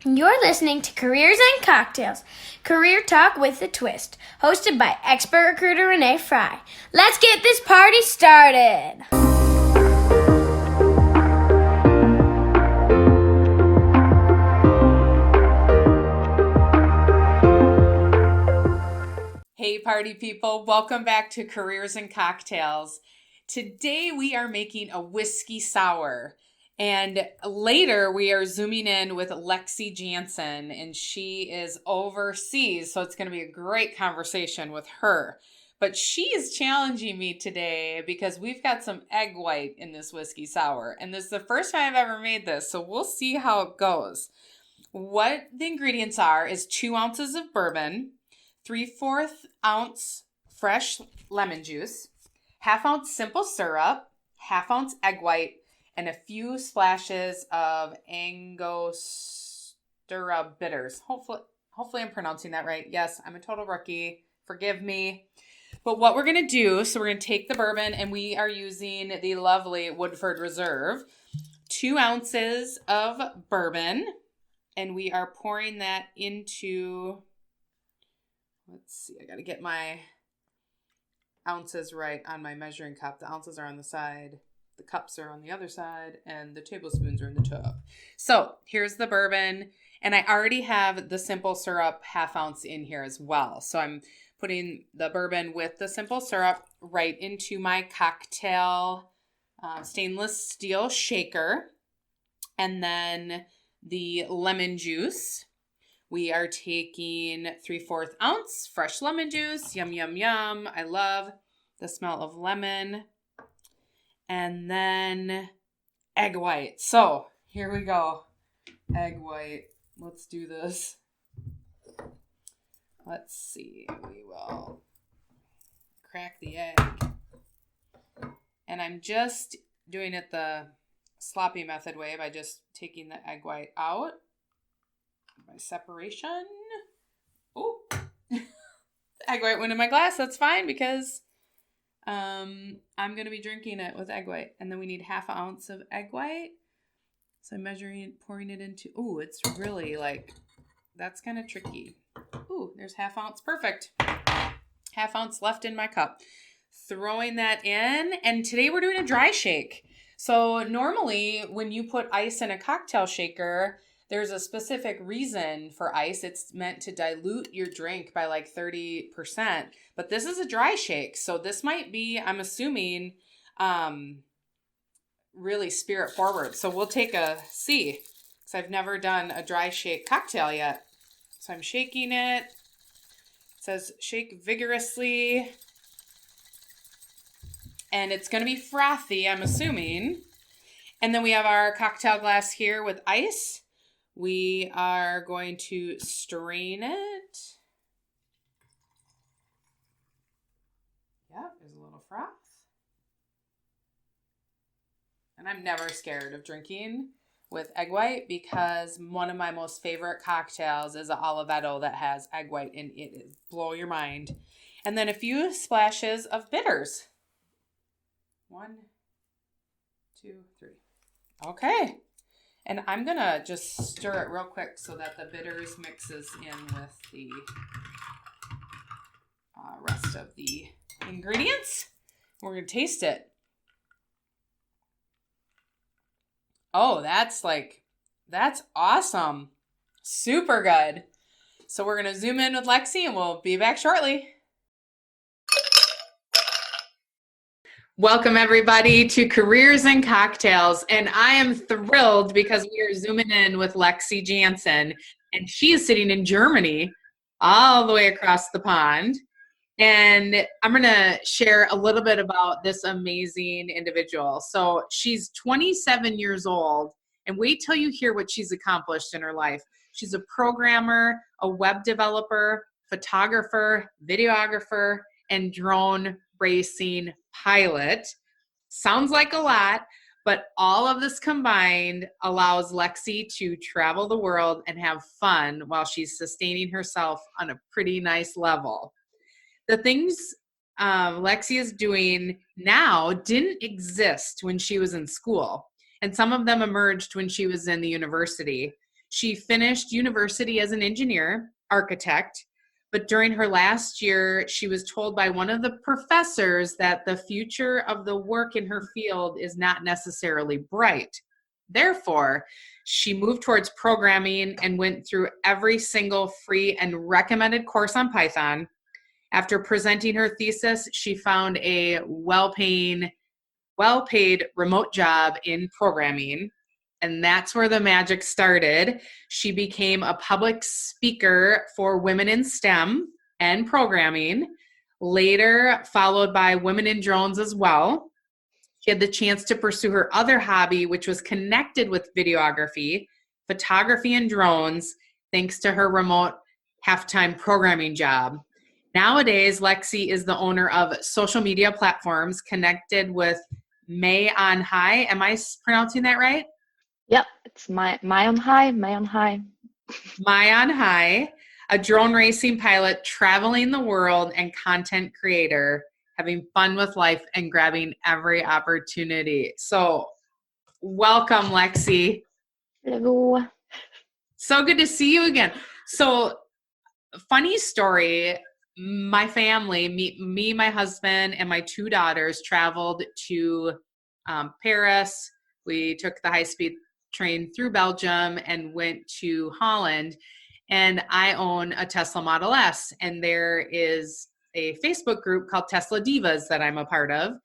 You're listening to Careers and Cocktails, career talk with a twist, hosted by expert recruiter Renee Frey. Let's get this party started. Hey party people, welcome back to Careers and Cocktails. Today we are making a whiskey sour, and later we are zooming in with Lexie Janson, and she is overseas, so it's going to be a great conversation with her. But she is challenging me today because we've got some egg white in this whiskey sour, and this is the first time I've ever made this, so we'll see how it goes. What the ingredients are is 2 ounces of bourbon, 3/4 ounce fresh lemon juice, 1/2 ounce simple syrup, 1/2 ounce egg white, and a few splashes of Angostura bitters. Hopefully I'm pronouncing that right. Yes, I'm a total rookie. Forgive me. But what we're going to do, so we're going to take the bourbon, and we are using the lovely Woodford Reserve, 2 ounces of bourbon, and we are pouring that into... Let's see, I got to get my ounces right on my measuring cup. The ounces are on the side, the cups are on the other side, and the tablespoons are in the top. So here's the bourbon, and I already have the simple syrup 1/2 ounce in here as well. So I'm putting the bourbon with the simple syrup right into my cocktail stainless steel shaker, and then the lemon juice. We are taking 3/4 ounce fresh lemon juice. Yum, yum, yum. I love the smell of lemon. And then egg white. So here we go. Egg white. Let's do this. Let's see. We will crack the egg. And I'm just doing it the sloppy method way by just taking the egg white out. My separation. Oh, egg white went in my glass. That's fine because I'm going to be drinking it with egg white. And then we need 1/2 ounce of egg white. So I'm measuring it, pouring it into, ooh, it's really like, that's kind of tricky. Ooh, there's 1/2 ounce. Perfect. 1/2 ounce left in my cup. Throwing that in. And today we're doing a dry shake. So normally when you put ice in a cocktail shaker, there's a specific reason for ice. It's meant to dilute your drink by like 30%. But this is a dry shake. So this might be, I'm assuming, really spirit forward. So we'll take a see, because I've never done a dry shake cocktail yet. So I'm shaking it. It says shake vigorously. And it's going to be frothy, I'm assuming. And then we have our cocktail glass here with ice. We are going to strain it. Yep, there's a little froth. And I'm never scared of drinking with egg white because one of my most favorite cocktails is an Oliveto that has egg white, and it is blow your mind. And then a few splashes of bitters. 1, 2, 3. Okay. And I'm going to just stir it real quick so that the bitters mixes in with the rest of the ingredients. We're going to taste it. Oh, that's awesome. Super good. So we're going to zoom in with Lexie and we'll be back shortly. Welcome everybody to Careers and Cocktails, and I am thrilled because we are zooming in with Lexie Janson, and she is sitting in Germany all the way across the pond, and I'm going to share a little bit about this amazing individual. So she's 27 years old, and wait till you hear what she's accomplished in her life. She's a programmer, a web developer, photographer, videographer, and drone racing pilot. Sounds like a lot, but all of this combined allows Lexie to travel the world and have fun while she's sustaining herself on a pretty nice level. The things Lexie is doing now didn't exist when she was in school, and some of them emerged when she was in the university. She finished university as an engineer, architect, but during her last year, she was told by one of the professors that the future of the work in her field is not necessarily bright. Therefore, she moved towards programming and went through every single free and recommended course on Python. After presenting her thesis, she found a well-paid remote job in programming. And that's where the magic started. She became a public speaker for women in STEM and programming, later followed by women in drones as well. She had the chance to pursue her other hobby, which was connected with videography, photography, and drones, thanks to her remote half-time programming job. Nowadays, Lexie is the owner of social media platforms connected with May on High. Am I pronouncing that right? Yep, it's my on High. My on High, a drone racing pilot traveling the world and content creator, having fun with life and grabbing every opportunity. So welcome, Lexie. Hello. So good to see you again. So funny story, my family, me, my husband, and my two daughters traveled to Paris. We took the high-speed train through Belgium and went to Holland. And I own a Tesla Model S. And there is a Facebook group called Tesla Divas that I'm a part of.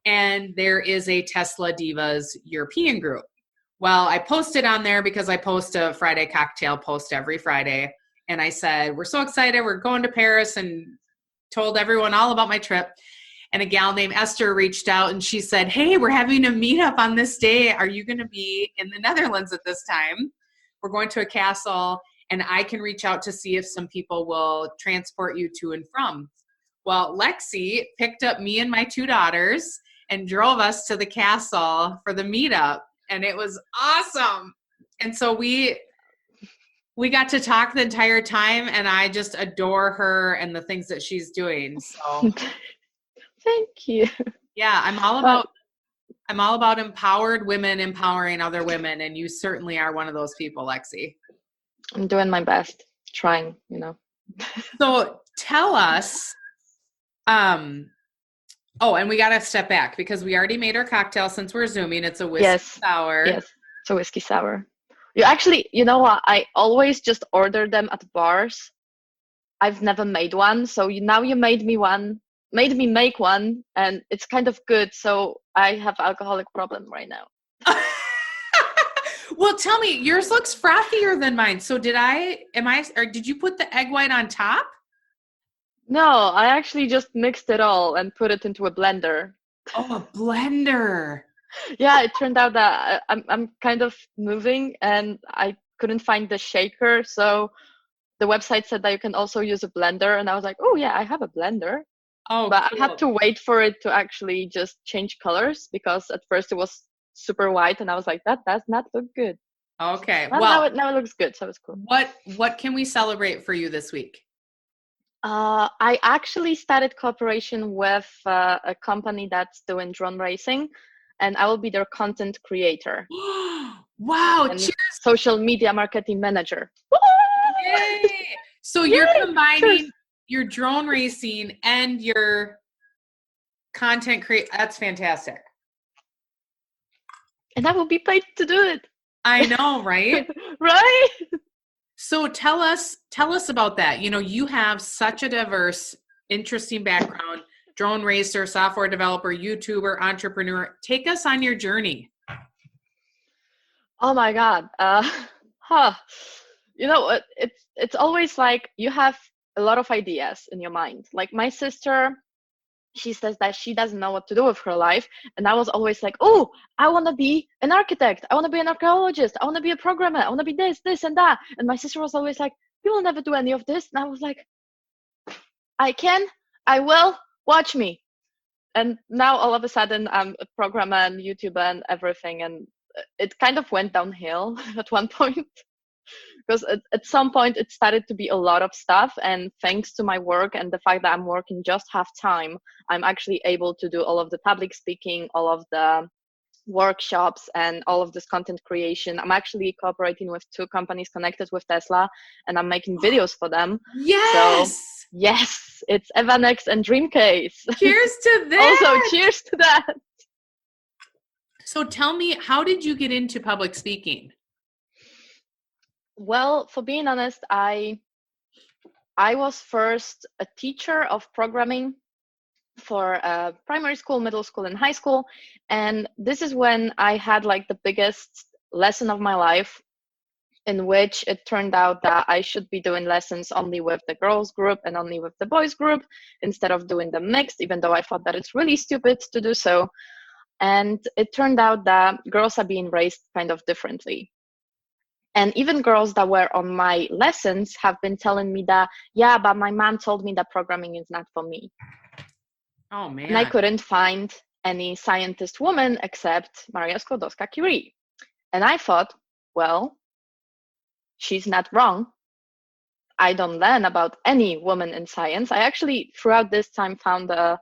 And there is a Tesla Divas European group. Well, I posted on there because I post a Friday cocktail post every Friday. And I said, we're so excited. We're going to Paris, and told everyone all about my trip. And a gal named Esther reached out and she said, hey, we're having a meetup on this day. Are you going to be in the Netherlands at this time? We're going to a castle, and I can reach out to see if some people will transport you to and from. Well, Lexie picked up me and my two daughters and drove us to the castle for the meetup. And it was awesome. And so we got to talk the entire time, and I just adore her and the things that she's doing. So Thank you. yeah, I'm all about empowered women empowering other women, and you certainly are one of those people, Lexie. I'm doing my best, trying, So tell us, and we got to step back because we already made our cocktail since we're Zooming. It's a whiskey sour. Yes, it's a whiskey sour. You actually, you know what? I always just order them at bars. I've never made one, so now you made me make one, and it's kind of good. So I have alcoholic problem right now. Well, tell me, yours looks frothier than mine. So did you put the egg white on top? No, I actually just mixed it all and put it into a blender. Oh, a blender. Yeah, it turned out that I'm kind of moving and I couldn't find the shaker. So the website said that you can also use a blender. And I was like, oh yeah, I have a blender. Oh, but cool. I had to wait for it to actually just change colors, because at first it was super white and I was like, that does not look good. Okay. Well, now it looks good. So it's cool. What can we celebrate for you this week? I actually started cooperation with a company that's doing drone racing, and I will be their content creator. Wow. And cheers. Social media marketing manager. Yay. So you're combining your drone racing and your content create. That's fantastic. And I will be paid to do it. I know, right? Right? So tell us about that. You have such a diverse, interesting background. Drone racer, software developer, YouTuber, entrepreneur. Take us on your journey. Oh my God. It's always like you have a lot of ideas in your mind. Like my sister, she says that she doesn't know what to do with her life. And I was always like, oh, I want to be an architect. I want to be an archaeologist. I want to be a programmer. I want to be this, and that. And my sister was always like, you will never do any of this. And I was like, I will, watch me. And now all of a sudden I'm a programmer and YouTuber and everything. And it kind of went downhill at one point. Because at some point it started to be a lot of stuff, and thanks to my work and the fact that I'm working just half time, I'm actually able to do all of the public speaking, all of the workshops and all of this content creation. I'm actually cooperating with 2 companies connected with Tesla, and I'm making videos for them. Yes. So yes, it's Evanex and Dreamcase. Cheers to that. Also, cheers to that. So tell me, how did you get into public speaking? Well, for being honest, I was first a teacher of programming for primary school, middle school, and high school. And this is when I had like the biggest lesson of my life, in which it turned out that I should be doing lessons only with the girls group and only with the boys group, instead of doing them mixed, even though I thought that it's really stupid to do so. And it turned out that girls are being raised kind of differently. And even girls that were on my lessons have been telling me that, yeah, but my mom told me that programming is not for me. Oh, man. And I couldn't find any scientist woman except Maria Skłodowska-Curie. And I thought, well, she's not wrong. I don't learn about any woman in science. I actually, throughout this time, found a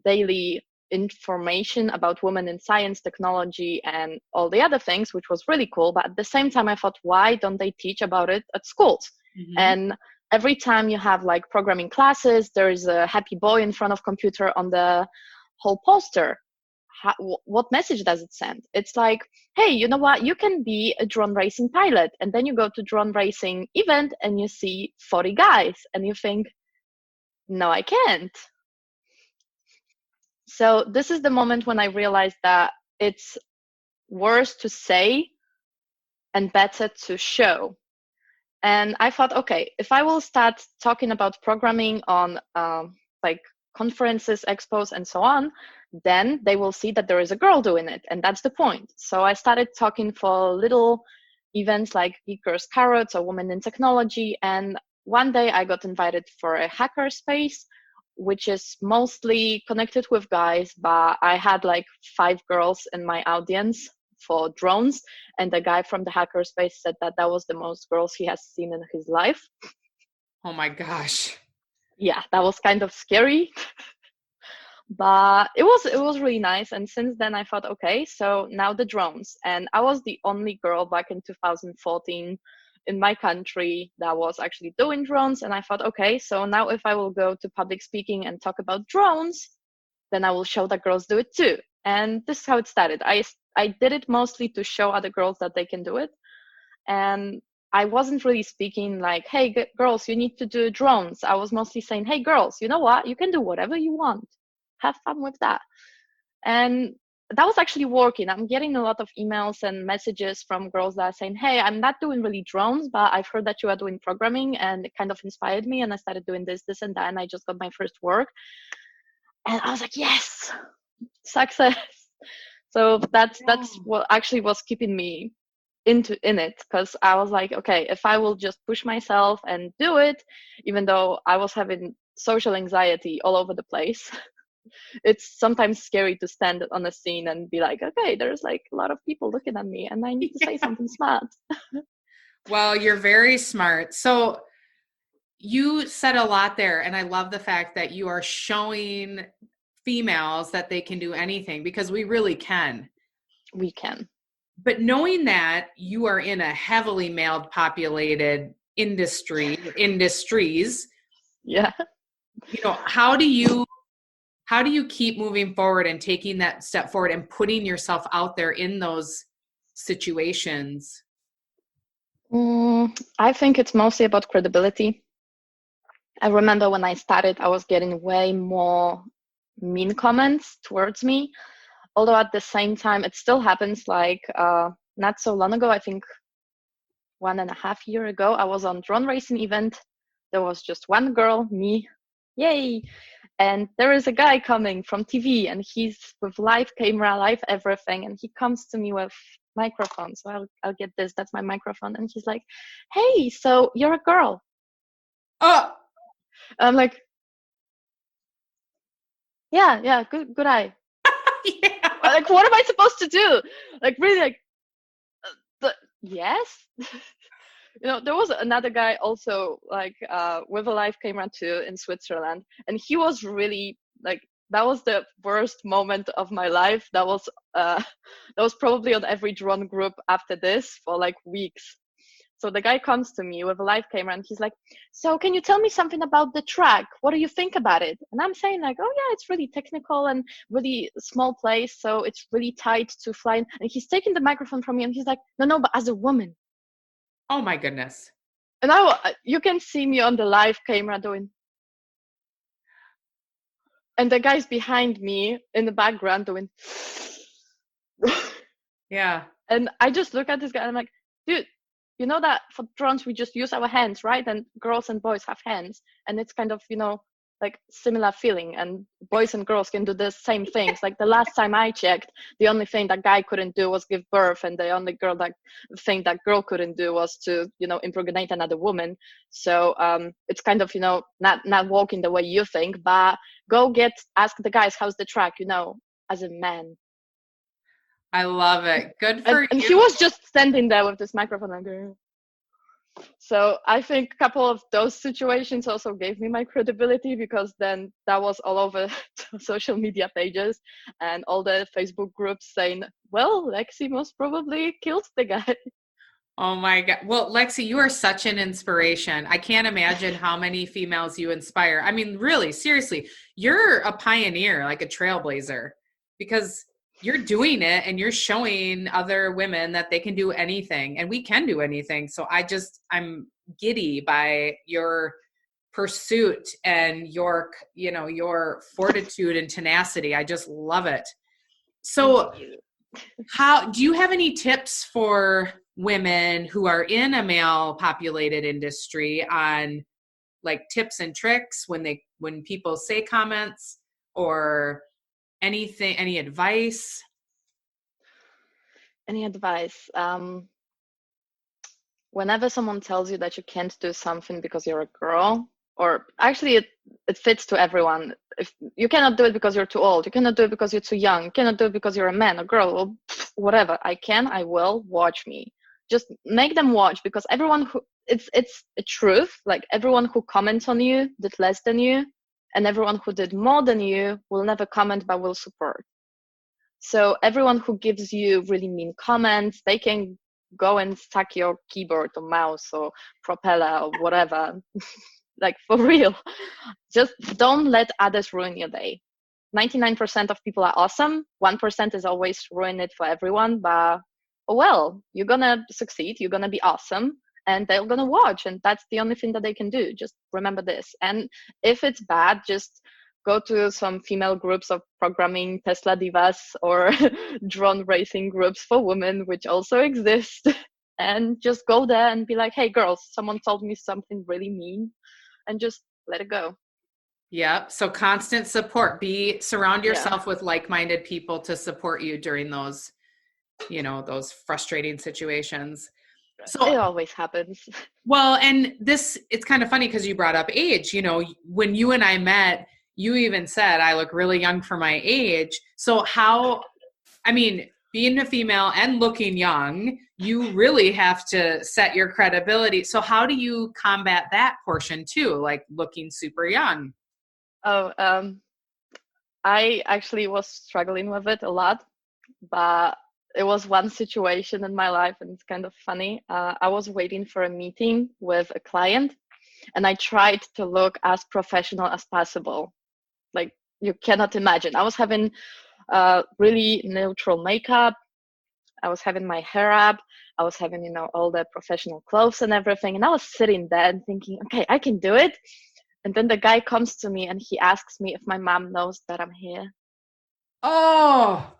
daily information about women in science, technology, and all the other things, which was really cool. But at the same time, I thought, why don't they teach about it at schools? Mm-hmm. And every time you have like programming classes, there is a happy boy in front of computer on the whole poster. What message does it send? It's like, hey, you know what? You can be a drone racing pilot. And then you go to drone racing event and you see 40 guys and you think, no, I can't. So this is the moment when I realized that it's worse to say and better to show. And I thought, okay, if I will start talking about programming on like conferences, expos, and so on, then they will see that there is a girl doing it. And that's the point. So I started talking for little events like Geekers Carrots or Women in Technology. And one day I got invited for a hacker space, which is mostly connected with guys, but I had like 5 girls in my audience for drones, and the guy from the hackerspace said that that was the most girls he has seen in his life. Oh my gosh. Yeah, that was kind of scary. But it was really nice. And since then I thought, okay, so now the drones. And I was the only girl back in 2014 in my country that was actually doing drones. And I thought, okay, so now if I will go to public speaking and talk about drones, then I will show that girls do it too. And this is how it started. I did it mostly to show other girls that they can do it. And I wasn't really speaking like, hey, girls, you need to do drones. I was mostly saying, hey, girls, you know what? You can do whatever you want. Have fun with that. And that was actually working. I'm getting a lot of emails and messages from girls that are saying, hey, I'm not doing really drones, but I've heard that you are doing programming, and it kind of inspired me. And I started doing this, and that, and I just got my first work. And I was like, yes, success. So that's what actually was keeping me in it, because I was like, okay, if I will just push myself and do it, even though I was having social anxiety all over the place, it's sometimes scary to stand on a scene and be like, okay, there's like a lot of people looking at me and I need to say something smart. Well, you're very smart. So you said a lot there, and I love the fact that you are showing females that they can do anything, because we really can. We can. But knowing that you are in a heavily male populated industries, yeah, you know, how do you keep moving forward and taking that step forward and putting yourself out there in those situations? I think it's mostly about credibility. I remember when I started, I was getting way more mean comments towards me. Although at the same time, it still happens. Like not so long ago, I think 1.5 years ago, I was on drone racing event. There was just one girl, me, yay. And there is a guy coming from TV, and he's with live camera, live everything. And he comes to me with microphone. So I'll get this. That's my microphone. And he's like, hey, so you're a girl. Oh, I'm like, yeah, good eye. yeah. Like, what am I supposed to do? Like, really, like, yes. You know, there was another guy also, like, with a live camera too in Switzerland, and he was really like that was the worst moment of my life. That was probably on every drone group after this for like weeks. So the guy comes to me with a live camera and he's like, so can you tell me something about the track? What do you think about it? And I'm saying like, oh yeah, it's really technical and really small place. So it's really tight to fly. And he's taking the microphone from me and he's like, no, but as a woman. Oh my goodness. And you can see me on the live camera doing. And the guy's behind me in the background doing. Yeah. And I just look at this guy and I'm like, dude, you know that for drones, we just use our hands, right? And girls and boys have hands. And it's kind of, like similar feeling. And boys and girls can do the same things. Like the last time I checked, the only thing that guy couldn't do was give birth. And the only thing that girl couldn't do was to, impregnate another woman. So it's kind of, not walking the way you think, but ask the guys, how's the track, as a man. I love it. Good for you. And he was just standing there with this microphone and going. So I think a couple of those situations also gave me my credibility, because then that was all over social media pages and all the Facebook groups saying, well, Lexie most probably killed the guy. Oh my God. Well, Lexie, you are such an inspiration. I can't imagine how many females you inspire. I mean, really, seriously, you're a pioneer, like a trailblazer, because you're doing it and you're showing other women that they can do anything and we can do anything. So I'm giddy by your pursuit and your fortitude and tenacity. I just love it. So how do you have any tips for women who are in a male populated industry on like tips and tricks when people say comments or anything, any advice? Any advice? Whenever someone tells you that you can't do something because you're a girl, or actually it fits to everyone. If you cannot do it because you're too old, you cannot do it because you're too young, you cannot do it because you're a man, a girl, or whatever. I will, watch me. Just make them watch, because everyone it's a truth. Like everyone who comments on you did less than you, and everyone who did more than you will never comment but will support. So everyone who gives you really mean comments, they can go and suck your keyboard or mouse or propeller or whatever. Like for real. Just don't let others ruin your day. 99% of people are awesome. 1% is always ruin it for everyone, but oh well, you're gonna succeed, you're gonna be awesome, and they're gonna watch, and that's the only thing that they can do. Just remember this. And if it's bad, just go to some female groups of programming Tesla divas or drone racing groups for women, which also exist, and just go there and be like, hey girls, someone told me something really mean, and just let it go. Yeah. So constant support. Surround yourself with like-minded people to support you during those, those frustrating situations. So it always happens. Well, and it's kind of funny because you brought up age. When you and I met, you even said I look really young for my age. So being a female and looking young, you really have to set your credibility. So how do you combat that portion too, like looking super young? Oh, I actually was struggling with it a lot, but it was one situation in my life, and it's kind of funny. I was waiting for a meeting with a client, and I tried to look as professional as possible. Like you cannot imagine. I was having really neutral makeup. I was having my hair up. I was having, all the professional clothes and everything. And I was sitting there and thinking, okay, I can do it. And then the guy comes to me and he asks me if my mom knows that I'm here. Oh.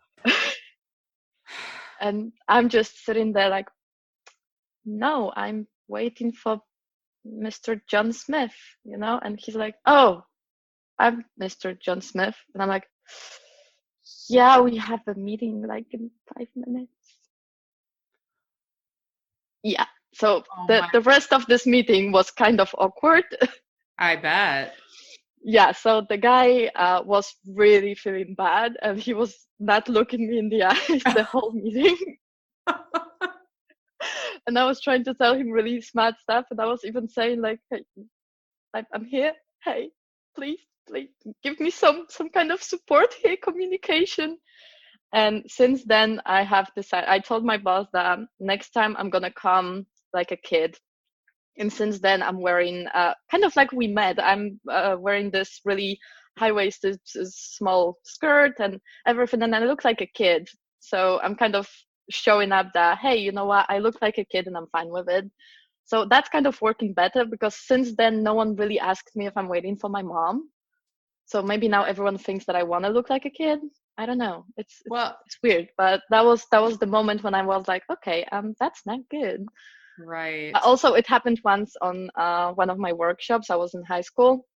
And I'm just sitting there like, no, I'm waiting for Mr. John Smith, And he's like, oh, I'm Mr. John Smith. And I'm like, yeah, we have a meeting like in 5 minutes. Yeah. So the rest of this meeting was kind of awkward. I bet. Yeah. So the guy was really feeling bad, and he was not looking me in the eyes the whole meeting. And I was trying to tell him really smart stuff. And I was even saying like, hey, I'm here. Hey. please, like, give me some kind of support here, communication. And since then, I have decided. I told my boss that next time I'm gonna come like a kid. And since then, I'm wearing kind of like we met. I'm wearing this really high-waisted small skirt and everything, and I look like a kid. So I'm kind of showing up that, hey, you know what? I look like a kid, and I'm fine with it. So that's kind of working better because since then, no one really asked me if I'm waiting for my mom. So maybe now everyone thinks that I want to look like a kid. I don't know. It's weird, but that was the moment when I was like, okay, that's not good. Right. Also, it happened once on one of my workshops. I was in high school,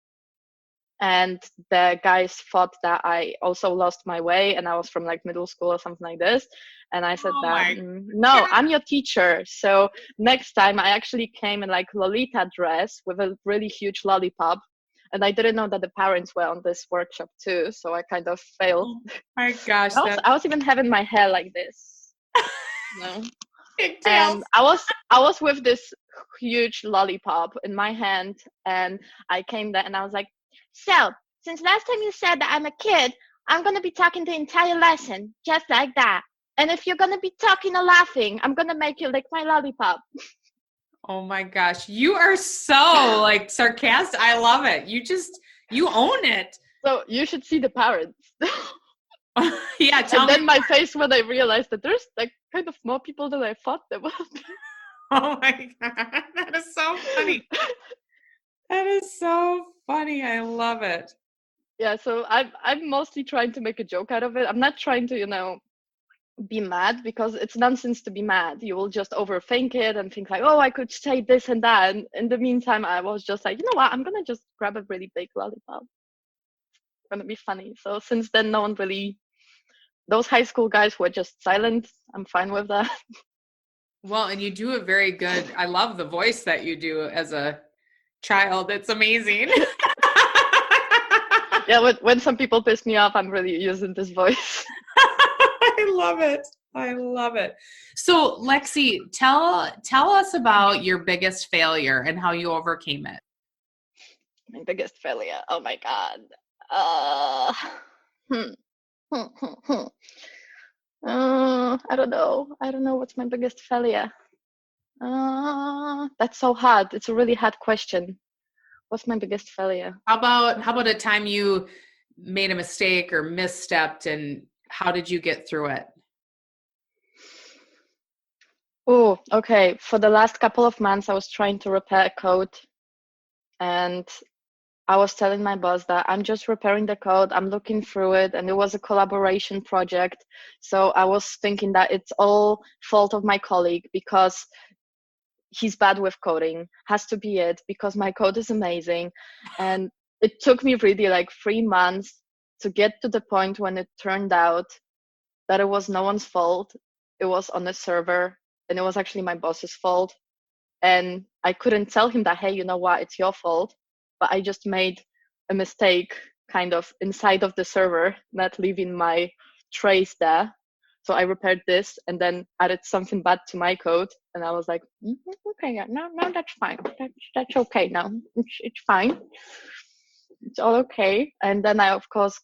and the guys thought that I also lost my way, and I was from like middle school or something like this. And I said no, I'm your teacher. So next time, I actually came in like Lolita dress with a really huge lollipop. And I didn't know that the parents were on this workshop too, so I kind of failed. Oh my gosh! I was even having my hair like this. No. Pigtails. And I was with this huge lollipop in my hand, and I came there and I was like, so since last time you said that I'm a kid, I'm gonna be talking the entire lesson just like that. And if you're gonna be talking or laughing, I'm gonna make you lick my lollipop. Oh my gosh, you are so like sarcastic. I love it. You own it. So you should see the parents. Yeah, tell and me. Then my face when I realized that there's like kind of more people than I thought there would be. Oh my god, that is so funny. That is so funny. I love it. Yeah, so I'm mostly trying to make a joke out of it. I'm not trying to, be mad, because it's nonsense to be mad. You will just overthink it and think like, oh, I could say this and that. And in the meantime, I was just like, you know what? I'm gonna just grab a really big lollipop. It's gonna be funny. So since then, no one really. Those high school guys were just silent. I'm fine with that. Well, and you do it very good. I love the voice that you do as a child. It's amazing. Yeah, when some people piss me off, I'm really using this voice. I love it. I love it. So, Lexie, tell us about your biggest failure and how you overcame it. My biggest failure. Oh my God. I don't know. I don't know what's my biggest failure. That's so hard. It's a really hard question. What's my biggest failure? How about a time you made a mistake or misstepped, and how did you get through it? Oh, okay. For the last couple of months, I was trying to repair a code, and I was telling my boss that I'm just repairing the code. I'm looking through it, and it was a collaboration project. So I was thinking that it's all fault of my colleague because he's bad with coding. Has to be it, because my code is amazing. And it took me really like 3 months to get to the point when it turned out that it was no one's fault. It was on the server, and it was actually my boss's fault. And I couldn't tell him that, hey, you know what, it's your fault. But I just made a mistake kind of inside of the server, not leaving my trace there. So I repaired this and then added something bad to my code. And I was like, okay, yeah, no, that's fine. That's okay now. It's fine. It's all okay. And then I, of course,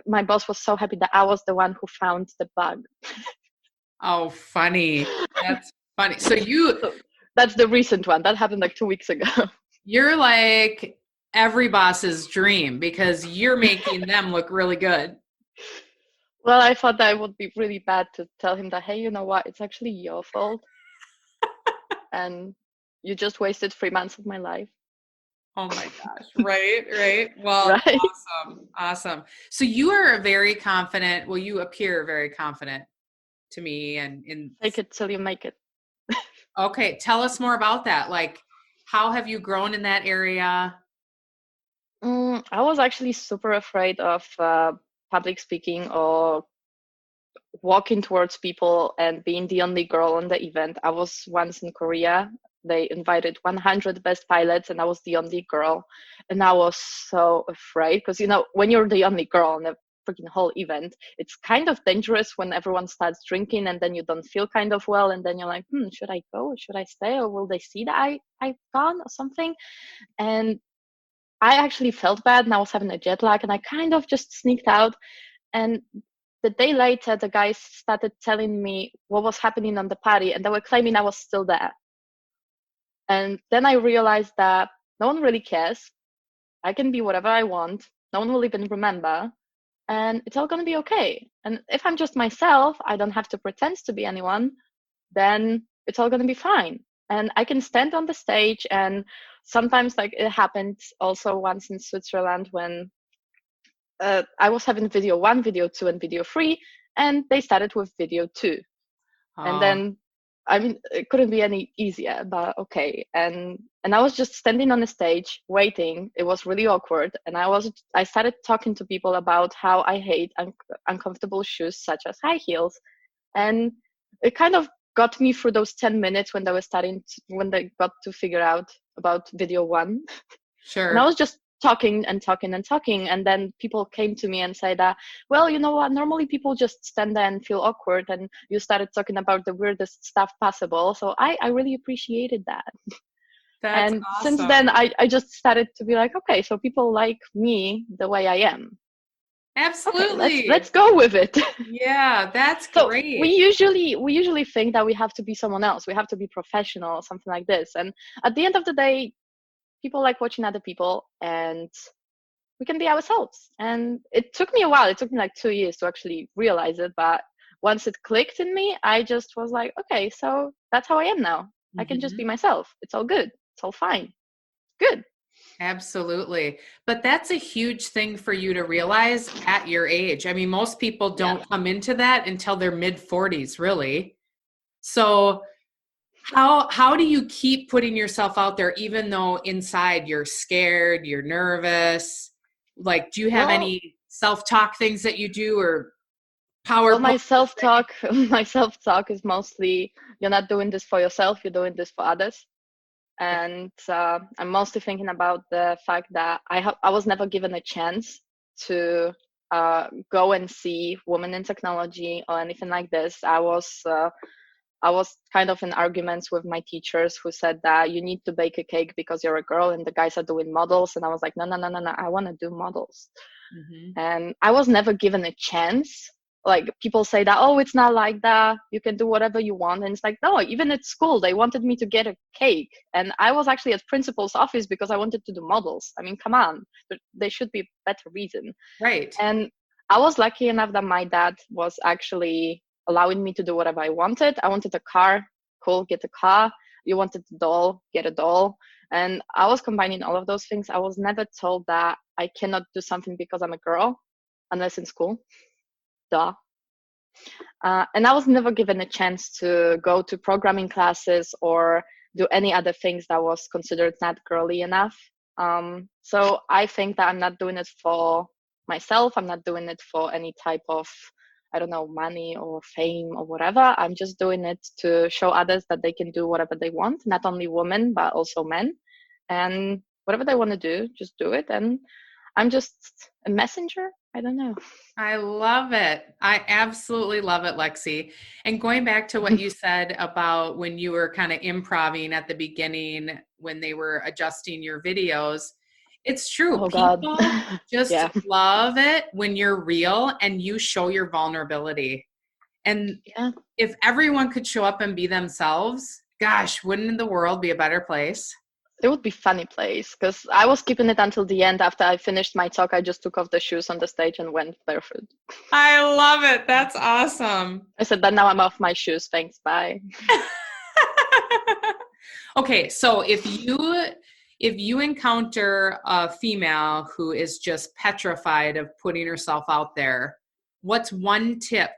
my boss was so happy that I was the one who found the bug. Oh, funny. That's funny. So that's the recent one. That happened like 2 weeks ago. You're like every boss's dream because you're making them look really good. Well, I thought that it would be really bad to tell him that, hey, you know what? It's actually your fault. And you just wasted 3 months of my life. Oh my gosh. Right. Well, right? Awesome. So you are very confident. Well, you appear very confident to me. And Take it till you make it. Okay. Tell us more about that. Like, how have you grown in that area? I was actually super afraid of public speaking or walking towards people and being the only girl on the event. I was once in Korea. They invited 100 best pilots and I was the only girl. And I was so afraid because, when you're the only girl on the freaking whole event, it's kind of dangerous when everyone starts drinking and then you don't feel kind of well. And then you're like, should I go? Should I stay? Or will they see that I've gone or something? And I actually felt bad and I was having a jet lag and I kind of just sneaked out. And the day later, the guys started telling me what was happening on the party and they were claiming I was still there. And then I realized that no one really cares. I can be whatever I want. No one will even remember. And it's all going to be okay. And if I'm just myself, I don't have to pretend to be anyone, then it's all going to be fine. And I can stand on the stage. And sometimes, like, it happened also once in Switzerland when I was having video 1, video 2, and video 3, and they started with video 2. And then, I mean, it couldn't be any easier, but okay. And I was just standing on the stage waiting. It was really awkward. And I started talking to people about how I hate uncomfortable shoes such as high heels. And it kind of got me through those 10 minutes when they got to figure out about video 1. Sure. And I was just talking and talking and talking, and then people came to me and said that, well, you know what, normally people just stand there and feel awkward, and you started talking about the weirdest stuff possible, so I really appreciated that. That's and awesome. Since then I just started to be like, okay, so people like me the way I am. Absolutely. Okay, let's go with it. Yeah, that's So great. we usually think that we have to be someone else, we have to be professional or something like this, and at the end of the day, people like watching other people, and we can be ourselves. And it took me a while. It took me like 2 years to actually realize it. But once it clicked in me, I just was like, okay, so that's how I am now. I can just be myself. It's all good. It's all fine. Good. Absolutely. But that's a huge thing for you to realize at your age. I mean, most people don't come into that until their mid 40s, really. So how do you keep putting yourself out there, even though inside you're scared, you're nervous? Like, do you have any self-talk things that you do, or power? Well, my self-talk is mostly, you're not doing this for yourself, you're doing this for others. And I'm mostly thinking about the fact that I was never given a chance to go and see women in technology or anything like this. I was kind of in arguments with my teachers who said that you need to bake a cake because you're a girl and the guys are doing models. And I was like, no, I want to do models. And I was never given a chance. Like, people say that, oh, it's not like that, you can do whatever you want. And it's like, no, even at school, they wanted me to get a cake. And I was actually at principal's office because I wanted to do models. I mean, come on, there should be a better reason. Right. And I was lucky enough that my dad was actually allowing me to do whatever I wanted. I wanted a car, cool, get a car. You wanted a doll, get a doll. And I was combining all of those things. I was never told that I cannot do something because I'm a girl, unless in school. Duh. And I was never given a chance to go to programming classes or do any other things that was considered not girly enough. So I think that I'm not doing it for myself. I'm not doing it for any type of, I don't know, money or fame or whatever. I'm just doing it to show others that they can do whatever they want, not only women, but also men. And whatever they want to do, just do it. And I'm just a messenger. I don't know. I love it. I absolutely love it, Lexie. And going back to what you said about when you were kind of improvising at the beginning, when they were adjusting your videos, it's true. Oh, People God. just love it when you're real and you show your vulnerability. And if everyone could show up and be themselves, gosh, wouldn't the world be a better place? It would be a funny place, because I was keeping it until the end. After I finished my talk, I just took off the shoes on the stage and went barefoot. I love it. That's awesome. I said, but now I'm off my shoes. Thanks. Bye. Okay. So if you encounter a female who is just petrified of putting herself out there, what's one tip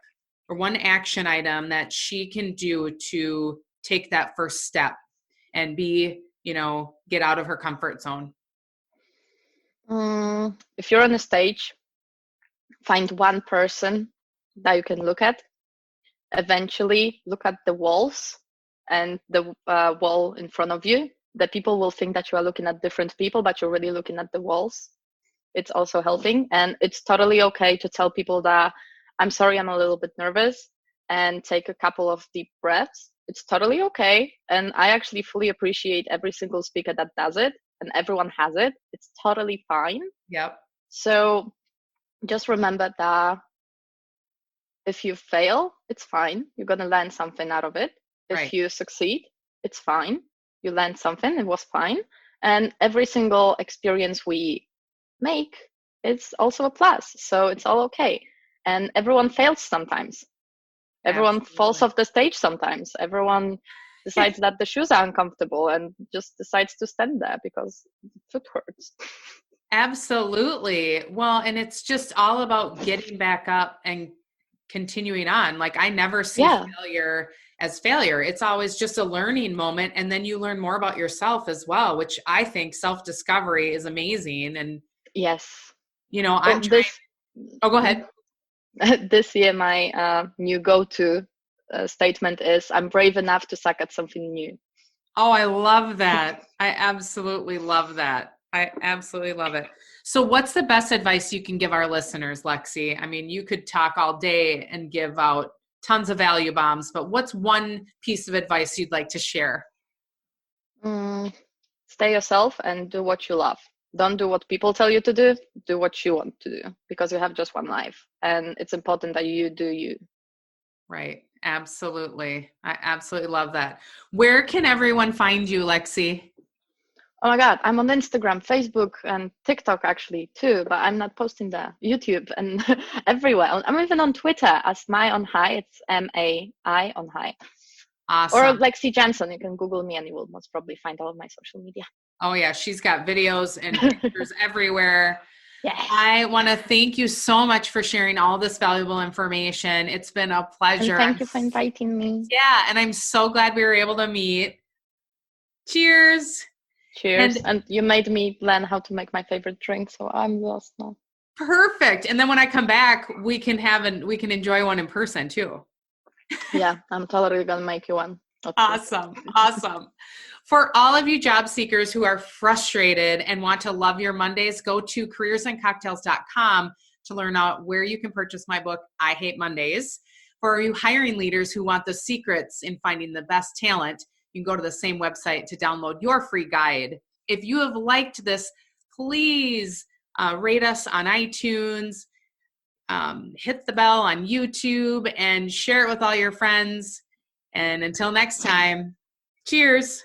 or one action item that she can do to take that first step and get out of her comfort zone? If you're on a stage, find one person that you can look at. Eventually, look at the walls and the wall in front of you. That people will think that you are looking at different people, but you're really looking at the walls. It's also helping. And it's totally okay to tell people that, I'm sorry, I'm a little bit nervous, and take a couple of deep breaths. It's totally okay. And I actually fully appreciate every single speaker that does it. and everyone has it. It's totally fine. Yep. So just remember that if you fail, it's fine. You're going to learn something out of it. If Right. you succeed, it's fine. You learned something, it was fine. And every single experience we make is also a plus. So it's all okay. And everyone fails sometimes. Everyone falls Absolutely. off the stage sometimes. Everyone decides that the shoes are uncomfortable and just decides to stand there because the foot hurts. Absolutely. Well, and it's just all about getting back up and continuing on. Like I never see Yeah. failure as failure. It's always just a learning moment. And then you learn more about yourself as well, which I think self-discovery is amazing. And, Yes. you know, I'm trying. This Oh, go ahead. this year, my new go-to statement is, I'm brave enough to suck at something new. Oh, I love that. I absolutely love that. I absolutely love it. So what's the best advice you can give our listeners, Lexie? I mean, you could talk all day and give out tons of value bombs, but what's one piece of advice you'd like to share? Stay yourself and do what you love. Don't do what people tell you to do. Do what you want to do, because you have just one life. And it's important that you do you. Right. Absolutely. I absolutely love that. Where can everyone find you, Lexie? Oh my God, I'm on Instagram, Facebook, and TikTok actually too, but I'm not posting there. YouTube and everywhere. I'm even on Twitter as My On High. It's MAI on High. Awesome. Or Lexie Janson. You can Google me and you will most probably find all of my social media. Oh yeah, she's got videos and pictures everywhere. Yes. I want to thank you so much for sharing all this valuable information. It's been a pleasure. And thank you for inviting me. Yeah, and I'm so glad we were able to meet. Cheers. Cheers. And you made me learn how to make my favorite drink, so I'm lost now. Perfect. And then when I come back, we can enjoy one in person too. Yeah, I'm totally gonna make you one. Awesome. Awesome. For all of you job seekers who are frustrated and want to love your Mondays, go to careersandcocktails.com to learn out where you can purchase my book, I Hate Mondays. For you hiring leaders who want the secrets in finding the best talent, you can go to the same website to download your free guide. If you have liked this, please rate us on iTunes, hit the bell on YouTube, and share it with all your friends. And until next time, cheers.